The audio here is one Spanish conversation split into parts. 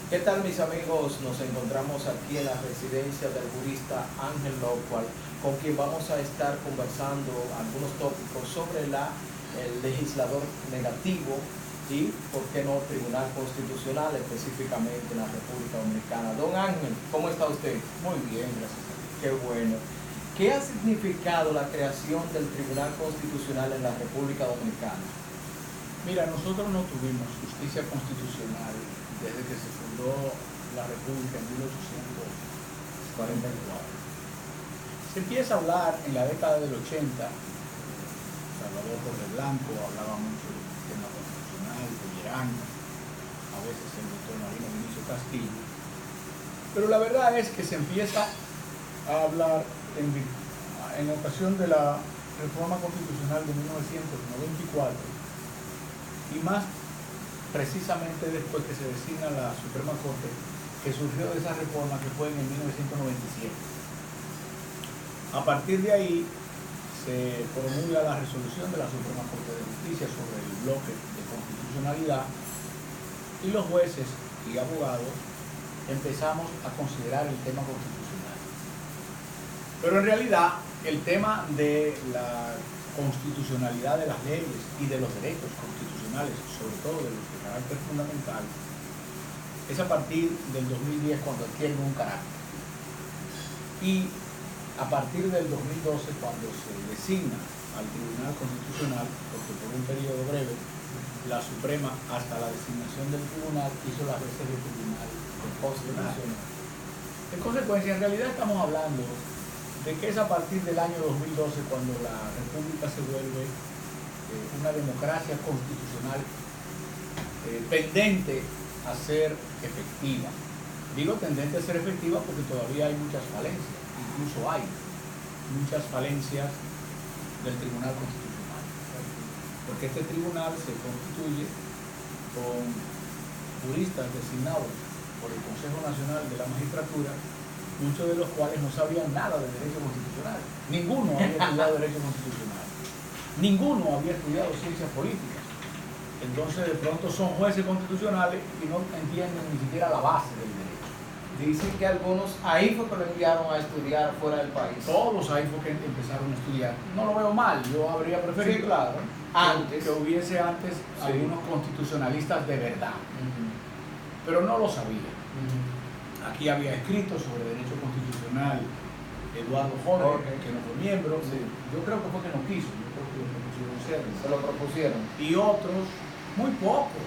¿Qué tal, mis amigos? Nos encontramos aquí en la residencia del jurista Ángel Lockwall, con quien vamos a estar conversando algunos tópicos sobre el legislador negativo y, por qué no, Tribunal Constitucional, específicamente en la República Dominicana. Don Ángel, ¿cómo está usted? Muy bien, gracias a Dios. Qué bueno. ¿Qué ha significado la creación del Tribunal Constitucional en la República Dominicana? Mira, nosotros no tuvimos justicia constitucional desde que se fundó la República en 1844. Se empieza a hablar en la década del 80, Salvador Jorge Blanco hablaba mucho del sistema constitucional, Bellerano, a veces el doctor Marino Vinicio Castillo, pero la verdad es que se empieza a hablar en ocasión de la reforma constitucional de 1994 y más precisamente después que se designa la Suprema Corte, que surgió de esa reforma que fue en el 1997. A partir de ahí se promulga la resolución de la Suprema Corte de Justicia sobre el bloque de constitucionalidad y los jueces y abogados empezamos a considerar el tema constitucional. Pero en realidad el tema de la constitucionalidad de las leyes y de los derechos constitucionales, sobre todo de los de carácter fundamental, es a partir del 2010 cuando adquieren un carácter. Y a partir del 2012 cuando se designa al Tribunal Constitucional, porque por un periodo breve la Suprema hasta la designación del tribunal hizo las veces de Tribunal Constitucional. En consecuencia, en realidad estamos hablando de que es a partir del año 2012 cuando la República se vuelve una democracia constitucional tendente a ser efectiva. Digo tendente a ser efectiva porque todavía hay muchas falencias, incluso hay muchas falencias del Tribunal Constitucional, porque este tribunal se constituye con juristas designados por el Consejo Nacional de la Magistratura, muchos de los cuales no sabían nada de derecho constitucional. Ninguno había estudiado derecho constitucional. Ninguno había estudiado ciencias políticas. Entonces, de pronto son jueces constitucionales y no entienden ni siquiera la base del derecho. Dicen que algunos ahí fue que lo enviaron a estudiar fuera del país. Todos ahí fue que empezaron a estudiar. No lo veo mal, yo habría preferido Sí, claro. que hubiese antes algunos constitucionalistas de verdad. Pero no lo sabía. Aquí había escrito sobre derecho constitucional Eduardo Jorge, que no fue miembro. Sí. Yo creo que fue que no quiso, yo creo que lo propusieron ser. Se lo propusieron. Y otros, muy pocos.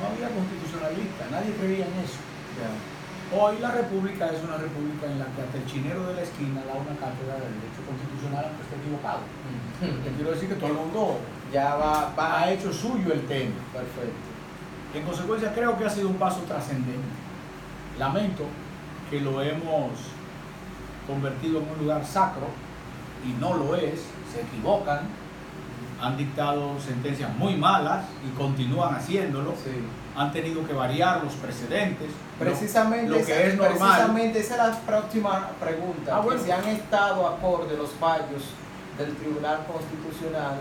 No había constitucionalistas, nadie creía en eso. Ya. Hoy la república es una república en la que hasta el chinero de la esquina da una cátedra de derecho constitucional aunque esté equivocado. Te quiero decir que todo el mundo Ya ha hecho suyo el tema. Perfecto. En consecuencia creo que ha sido un paso trascendente. Lamento que lo hemos convertido en un lugar sacro y no lo es, se equivocan, han dictado sentencias muy malas y continúan haciéndolo, Sí. han tenido que variar los precedentes, Precisamente, lo que es normal. precisamente esa es la próxima pregunta. Bueno. Que si han estado acorde los fallos del Tribunal Constitucional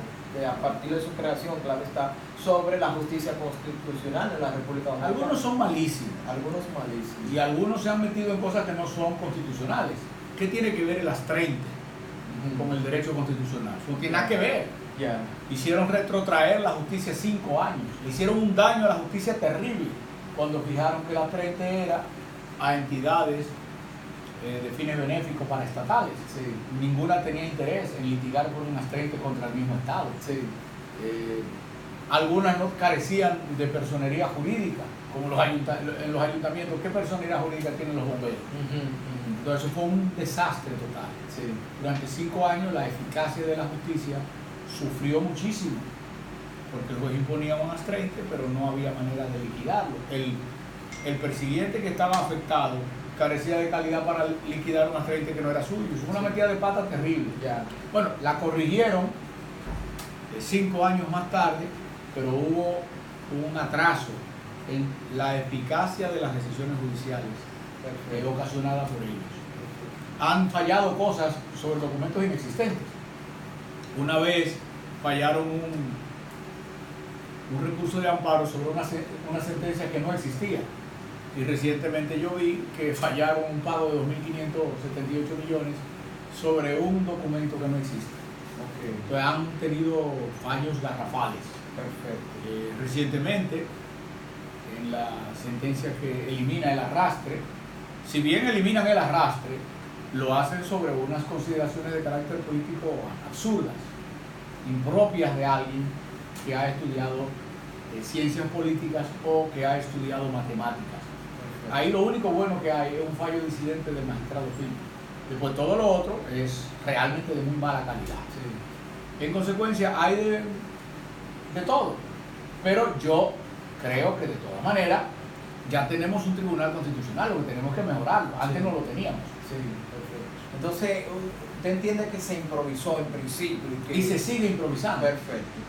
a partir de su creación, claro está, sobre la justicia constitucional en la República Dominicana. Algunos son malísimos Algunos malísimos. y algunos se han metido en cosas que no son constitucionales. ¿Qué tiene que ver el astreinte con el derecho constitucional? No tiene nada que ver. Ya. Hicieron retrotraer la justicia 5 años. Le hicieron un daño a la justicia terrible cuando fijaron que la frente era a entidades de fines benéficos para estatales. Sí. Ninguna tenía interés en litigar por un astreinte contra el mismo Estado. Sí. Algunas no carecían de personería jurídica, como en los ayuntamientos. ¿Qué personería jurídica tienen los bomberos? Entonces eso fue un desastre total. Sí. Durante 5 años la eficacia de la justicia sufrió muchísimo, porque el juez imponía un astreinte, pero no había manera de liquidarlo. El persiguiente que estaba afectado carecía de calidad para liquidar un astreinte que no era suyo. Eso fue una metida de pata terrible. Ya. Bueno, la corrigieron 5 años más tarde, pero hubo un atraso en la eficacia de las decisiones judiciales ocasionadas por ellos. Han fallado cosas sobre documentos inexistentes. Una vez fallaron un recurso de amparo sobre una sentencia que no existía. Y recientemente yo vi que fallaron un pago de 2.578 millones sobre un documento que no existe. Okay. Entonces han tenido fallos garrafales. Perfecto. Recientemente, en la sentencia que elimina el arrastre, si bien eliminan el arrastre, lo hacen sobre unas consideraciones de carácter político absurdas, impropias de alguien que ha estudiado ciencias políticas o que ha estudiado matemáticas. Perfecto. Ahí lo único bueno que hay es un fallo disidente del magistrado Philby. Después todo lo otro es realmente de muy mala calidad. Sí. En consecuencia hay de todo, pero yo creo que de todas maneras ya tenemos un tribunal constitucional, lo que tenemos que mejorarlo, antes no lo teníamos. Sí, perfecto. Entonces, usted entiende que se improvisó en principio y se sigue improvisando. Perfecto,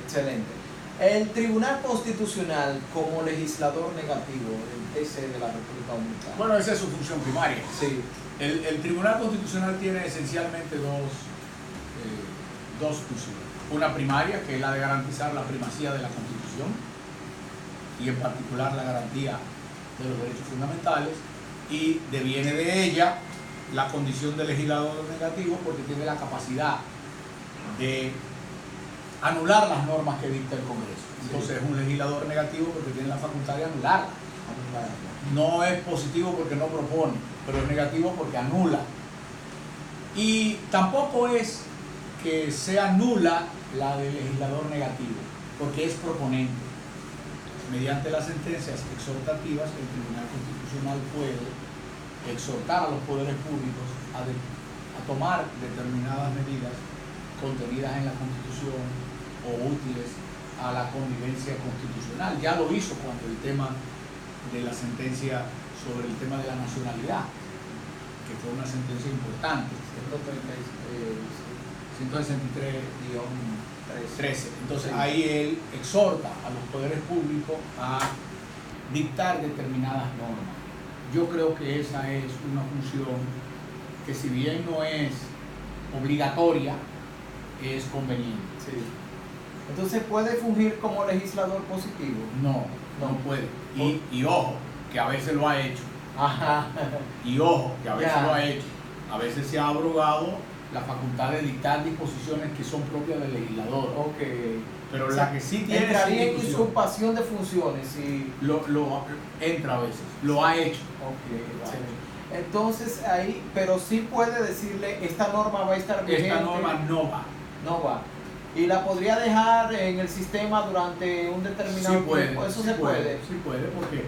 excelente. El Tribunal Constitucional como legislador negativo, el TC de la República Dominicana. Bueno, esa es su función primaria. Sí. El Tribunal Constitucional tiene esencialmente dos funciones. Una primaria, que es la de garantizar la primacía de la Constitución y en particular la garantía de los derechos fundamentales, y deviene de ella la condición de legislador negativo porque tiene la capacidad de anular las normas que dicta el Congreso. Entonces es un legislador negativo porque tiene la facultad de anularlas. No es positivo porque no propone, pero es negativo porque anula. Y tampoco es que sea nula la del legislador negativo, porque es proponente. Mediante las sentencias exhortativas, el Tribunal Constitucional puede exhortar a los poderes públicos a tomar determinadas medidas contenidas en la Constitución o útiles a la convivencia constitucional. Ya lo hizo cuando el tema de la sentencia sobre el tema de la nacionalidad, que fue una sentencia importante, 163-13. Entonces ahí él exhorta a los poderes públicos a dictar determinadas normas. Yo creo que esa es una función que, si bien no es obligatoria, es conveniente. Sí. Entonces, ¿puede fungir como legislador positivo? No puede. Y ojo, que a veces lo ha hecho. Ajá. Y ojo, que a veces lo ha hecho. A veces se ha abrogado la facultad de dictar disposiciones que son propias del legislador. Okay. Pero la que sí tiene entraría en usurpación de funciones y lo entra a veces, lo ha hecho. Okay. Entonces ahí, pero sí puede decirle, esta norma va a estar vigente. Esta norma no va. Y la podría dejar en el sistema durante un determinado tiempo. Eso se puede. Sí puede, porque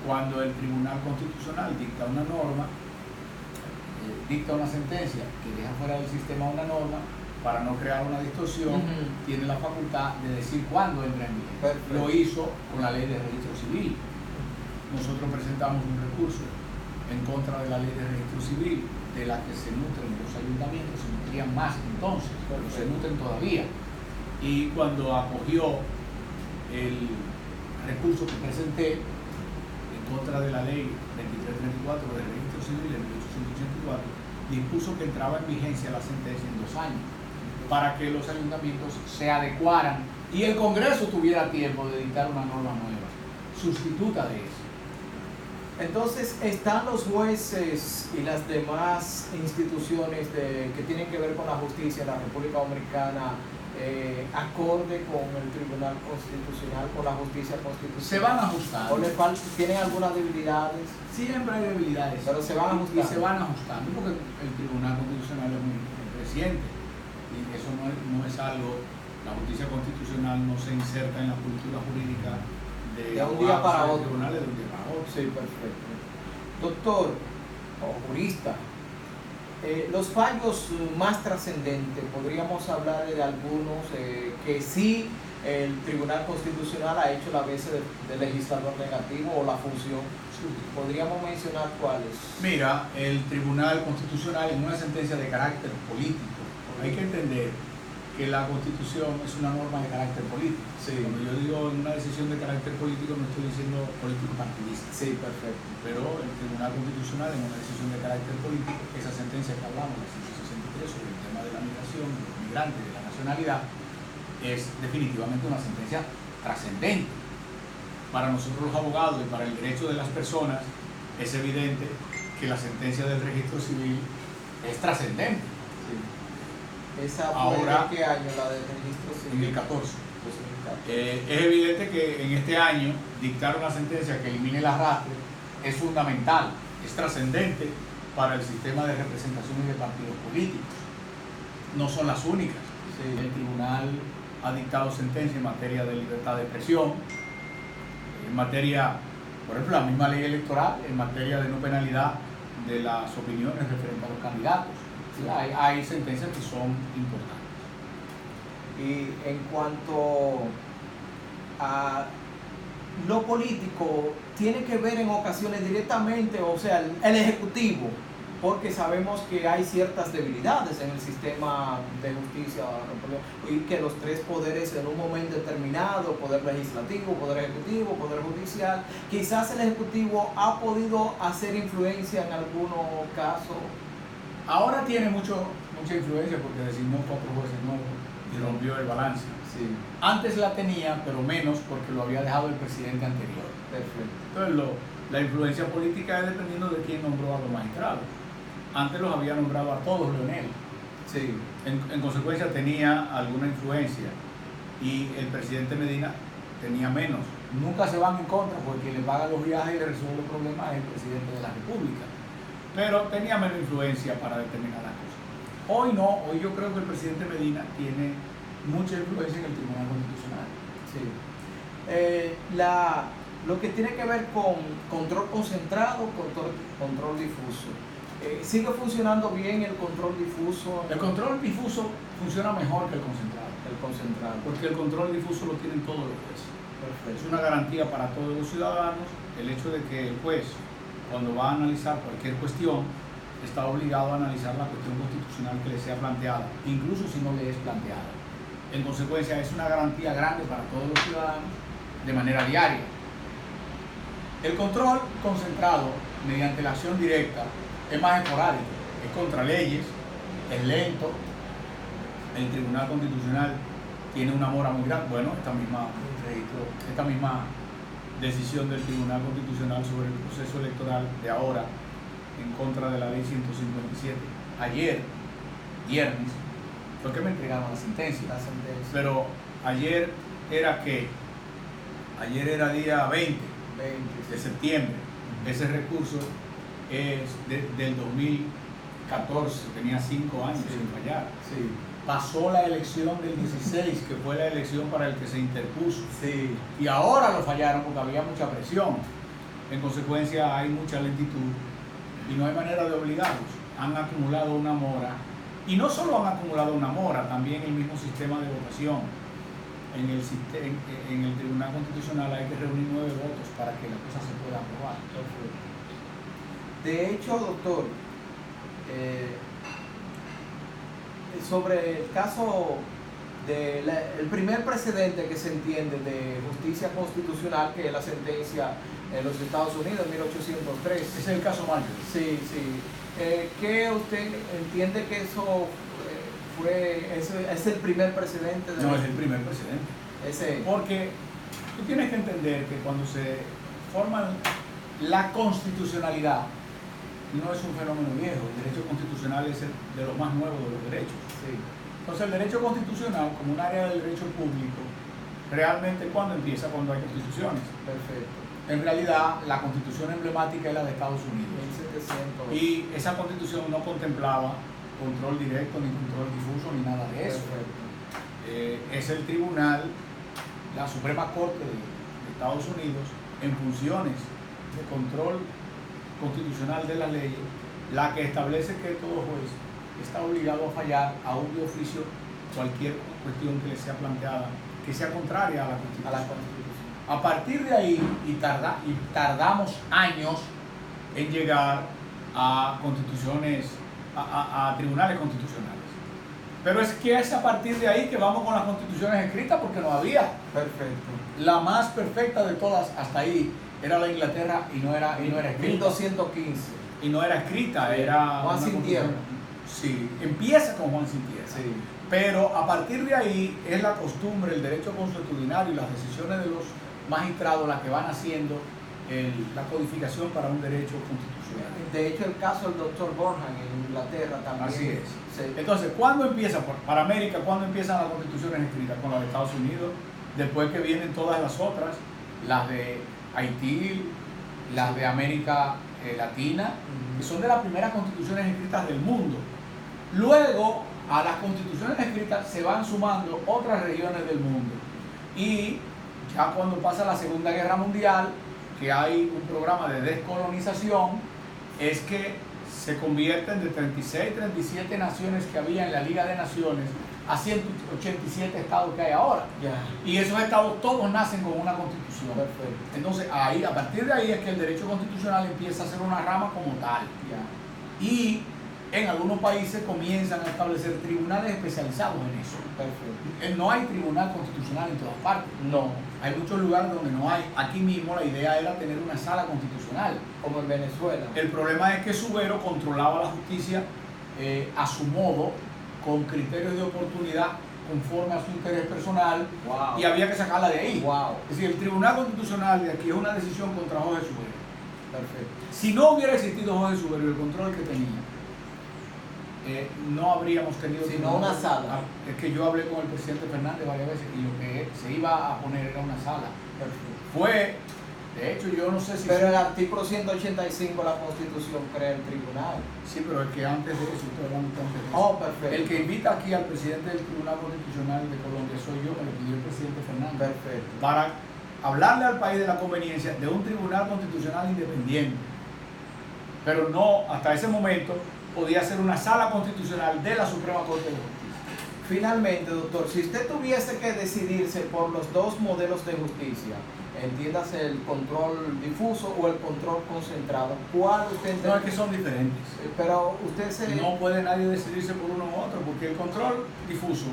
cuando el Tribunal Constitucional dicta una norma, dicta una sentencia que deja fuera del sistema una norma, para no crear una distorsión, tiene la facultad de decir cuándo entra en vigor. Perfecto. Lo hizo con la ley de registro civil. Nosotros presentamos un recurso en contra de la ley de registro civil, de la que se nutren los ayuntamientos, se nutrían más entonces, pero se nutren todavía. Y cuando acogió el recurso que presenté en contra de la ley 2334 del registro civil de 1884, dispuso que entraba en vigencia la sentencia en 2 años, para que los ayuntamientos se adecuaran y el Congreso tuviera tiempo de dictar una norma nueva, sustituta de eso. Entonces, ¿están los jueces y las demás instituciones que tienen que ver con la justicia en la República Dominicana acorde con el Tribunal Constitucional, con la justicia constitucional? Se van ajustando. ¿O tienen algunas debilidades? Siempre hay debilidades, pero se van ajustando. Y se van ajustando, porque el Tribunal Constitucional es muy reciente y eso no es algo. La justicia constitucional no se inserta en la cultura jurídica de un día para otro. Tribunales de un día para otro. Sí, perfecto. Doctor o jurista, los fallos más trascendentes, podríamos hablar de algunos que sí el Tribunal Constitucional ha hecho la vez de legislador negativo o la función. ¿Podríamos mencionar cuáles? Mira, el Tribunal Constitucional, en una sentencia de carácter político, hay que entender que la Constitución es una norma de carácter político. Sí. Cuando yo digo una decisión de carácter político, no estoy diciendo político partidista. Sí, perfecto. Pero el Tribunal Constitucional, en una decisión de carácter político, esa sentencia que hablamos, la 163, sobre el tema de la migración, de los migrantes, de la nacionalidad, es definitivamente una sentencia trascendente. para nosotros los abogados y para el derecho de las personas, es evidente que la sentencia del registro civil es trascendente. Sí. ¿Esa fue Ahora, de qué año la del registro civil? En el 14. 2014. Es evidente que en este año dictar una sentencia que elimine el arrastre es fundamental, es trascendente para el sistema de representación y de partidos políticos. No son las únicas. Sí. El tribunal ha dictado sentencia en materia de libertad de expresión, en materia, por ejemplo, la misma ley electoral, en materia de no penalidad de las opiniones referentes a los candidatos. Sí, hay sentencias que son importantes. Y en cuanto a lo político, tiene que ver en ocasiones directamente, o sea, el Ejecutivo, porque sabemos que hay ciertas debilidades en el sistema de justicia y que los tres poderes en un momento determinado, poder legislativo, poder ejecutivo, poder judicial, quizás el Ejecutivo ha podido hacer influencia en algunos casos. Ahora tiene mucha influencia porque designó 4 jueces nuevos y rompió el balance. Sí. Antes la tenía, pero menos porque lo había dejado el presidente anterior. Perfecto. Entonces la influencia política es dependiendo de quién nombró a los magistrados. Antes los había nombrado a todos Leonel. Sí. En consecuencia tenía alguna influencia y el presidente Medina tenía menos. Nunca se van en contra porque quien le paga los viajes y le resuelve los problemas es el presidente de la República. Pero tenía menos influencia para determinadas cosas. Hoy no, hoy yo creo que el presidente Medina tiene mucha influencia en el Tribunal Constitucional. Sí. Lo que tiene que ver con control concentrado, control difuso. ¿Sigue funcionando bien el control difuso? El control difuso funciona mejor que el concentrado. El concentrado. Porque el control difuso lo tienen todos los jueces. Perfecto. Es una garantía para todos los ciudadanos el hecho de que el juez, cuando va a analizar cualquier cuestión, está obligado a analizar la cuestión constitucional que le sea planteada, incluso si no le es planteada. En consecuencia, es una garantía grande para todos los ciudadanos de manera diaria. El control concentrado mediante la acción directa es más esporádico, es contra leyes, es lento. El Tribunal Constitucional tiene una mora muy grande. Bueno, esta misma decisión del Tribunal Constitucional sobre el proceso electoral de ahora en contra de la ley 157. Ayer, viernes, fue que me entregaron la sentencia. Pero ayer era día 20 de septiembre. Ese recurso es del 2014, tenía 5 años sin fallar. Sí. Pasó la elección del 16, que fue la elección para el que se interpuso. Sí. Y ahora lo fallaron porque había mucha presión. En consecuencia hay mucha lentitud y no hay manera de obligarlos. Han acumulado una mora. Y no solo han acumulado una mora, también el mismo sistema de votación. En el Tribunal Constitucional hay que reunir 9 votos para que la cosa se pueda aprobar. De hecho, doctor, sobre el caso del primer precedente que se entiende de justicia constitucional, que es la sentencia en los Estados Unidos en 1803. Ese es el caso Marjorie. Sí, sí. ¿Qué usted entiende que eso es el primer precedente? No es el primer precedente. Ese. Porque tú tienes que entender que cuando se forma la constitucionalidad, no es un fenómeno viejo. El derecho constitucional es de los más nuevos de los derechos. Sí. Entonces el derecho constitucional, como un área del derecho público, realmente ¿cuándo empieza? Cuando hay constituciones. Perfecto. En realidad, la constitución emblemática es la de Estados Unidos. 1700. Y esa constitución no contemplaba control directo, ni control difuso, ni nada de eso. Es el tribunal, la Suprema Corte de Estados Unidos, en funciones de control constitucional de las leyes, la que establece que todo juez está obligado a fallar aún de oficio cualquier cuestión que le sea planteada que sea contraria a la Constitución. A partir de ahí, tardamos años en llegar a constituciones, a tribunales constitucionales. Pero es que es a partir de ahí que vamos con las constituciones escritas, porque no había. Perfecto. La más perfecta de todas hasta ahí era la Inglaterra y no era escrita. 1215. Y no era escrita, era Juan Sin Tierra. Sí, empieza con Juan Sin Tierra. Sí. Pero a partir de ahí es la costumbre, el derecho consuetudinario y las decisiones de los magistrados las que van haciendo la codificación para un derecho constitucional. De hecho, el caso del doctor Borjan en Inglaterra también. Así es. Entonces, ¿cuándo empieza? Para América, ¿cuándo empiezan las constituciones escritas? Con las de Estados Unidos, después que vienen todas las otras, las de Haití, las de América Latina, que son de las primeras constituciones escritas del mundo. Luego, a las constituciones escritas se van sumando otras regiones del mundo. Y ya cuando pasa la Segunda Guerra Mundial, que hay un programa de descolonización, es que se convierten de 36, 37 naciones que había en la Liga de Naciones a 187 estados que hay ahora. Y esos estados todos nacen con una constitución. Perfecto. Entonces, ahí, a partir de ahí es que el derecho constitucional empieza a ser una rama como tal. Y en algunos países comienzan a establecer tribunales especializados en eso. Perfecto. No hay tribunal constitucional en todas partes. No. Hay muchos lugares donde no hay. Aquí mismo la idea era tener una sala constitucional. Como en Venezuela. El problema es que Subero controlaba la justicia a su modo, con criterios de oportunidad, conforme a su interés personal, Wow. y había que sacarla de ahí. Wow. Es decir, el Tribunal Constitucional de aquí es una decisión contra Jorge Subero. Perfecto. Si no hubiera existido Jorge Subero y el control que tenía, no habríamos tenido sino una sala. Es que yo hablé con el presidente Fernández varias veces y lo que se iba a poner era una sala. Fue, de hecho, yo no sé si... Pero el artículo 185 de la Constitución crea el tribunal. Sí, pero es que antes de eso, estoy hablando antes de eso. Oh, perfecto. El que invita aquí al presidente del Tribunal Constitucional de Colombia soy yo, me lo pidió el presidente Fernández. Perfecto. Para hablarle al país de la conveniencia de un tribunal constitucional independiente. Pero no, hasta ese momento, podía ser una sala constitucional de la Suprema Corte de Justicia. Finalmente, doctor, si usted tuviese que decidirse por los dos modelos de justicia, entiéndase el control difuso o el control concentrado, ¿cuál usted No, es que son diferentes. Pero usted se... No puede nadie decidirse por uno u otro, porque el control difuso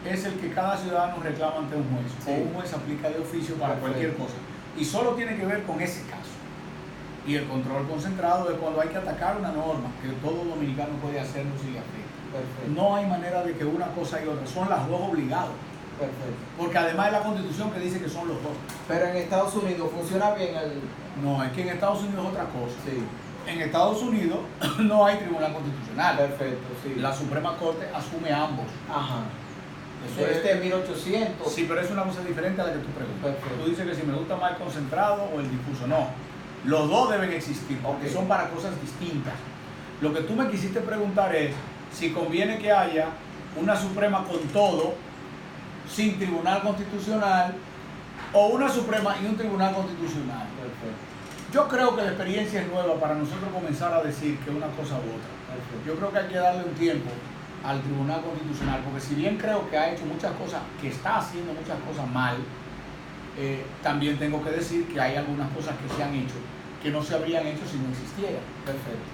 es el que cada ciudadano reclama ante un juez, Sí. o un juez aplica de oficio para Perfecto. cualquier cosa, y solo tiene que ver con ese caso. Y el control concentrado es cuando hay que atacar una norma que todo dominicano puede hacerlo si le afecta. Perfecto. No hay manera de que una cosa y otra, son las dos obligados, Perfecto. porque además es la Constitución que dice que son los dos. Pero en Estados Unidos funciona bien el... No, es que en Estados Unidos es otra cosa. Sí. En Estados Unidos no hay tribunal constitucional. Perfecto, sí. La Suprema Corte asume ambos. Ajá. Eso es, Este 1800. sí, pero es una cosa diferente a la que tú preguntas. Perfecto. Tú dices que si me gusta más el concentrado o el difuso. No, los dos deben existir, porque Ok. son para cosas distintas. Lo que tú me quisiste preguntar es si conviene que haya una Suprema con todo, sin tribunal constitucional, o una Suprema y un tribunal constitucional. Perfecto. Yo creo que la experiencia es nueva para nosotros comenzar a decir que una cosa u otra. Perfecto. Yo creo que hay que darle un tiempo al Tribunal Constitucional, porque si bien creo que ha hecho muchas cosas, que está haciendo muchas cosas mal, también tengo que decir que hay algunas cosas que se han hecho que no se habrían hecho si no existiera. Perfecto.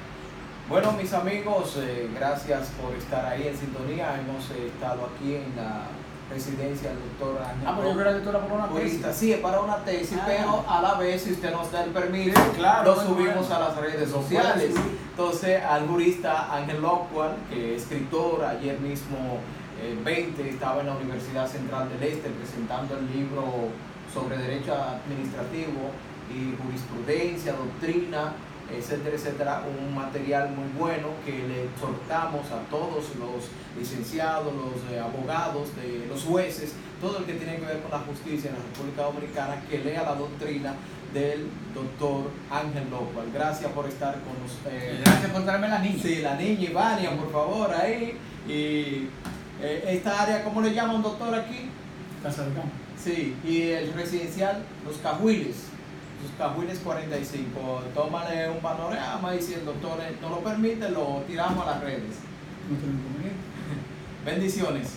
Bueno, mis amigos, gracias por estar ahí en sintonía. Hemos estado aquí en la residencia del doctor Ángel. Pero yo creo que tú era por una tesis. Jurista. Sí, es para una tesis, pero a la vez, si usted nos da el permiso, Sí, claro, lo subimos a las redes Lo sociales. puedes subir. Entonces, al jurista Ángel Lockwell, que es escritor, ayer mismo 20 estaba en la Universidad Central del Este presentando el libro sobre derecho administrativo y jurisprudencia, doctrina, etcétera, etcétera, un material muy bueno que le exhortamos a todos los licenciados, los abogados, los jueces, todo el que tiene que ver con la justicia en la República Dominicana, que lea la doctrina del doctor Ángel Lockwell. Gracias por estar con nosotros. Gracias por traerme la niña. Sí, la niña Ivania, por favor, ahí. Y esta área, ¿cómo le llaman, doctor, aquí? Casa de campo. Sí, y el residencial Los Cajuiles. Los Cajuiles 45. Tómale un panorama y si el doctor no lo permite, lo tiramos a las redes. No tengo inconveniente. Bendiciones.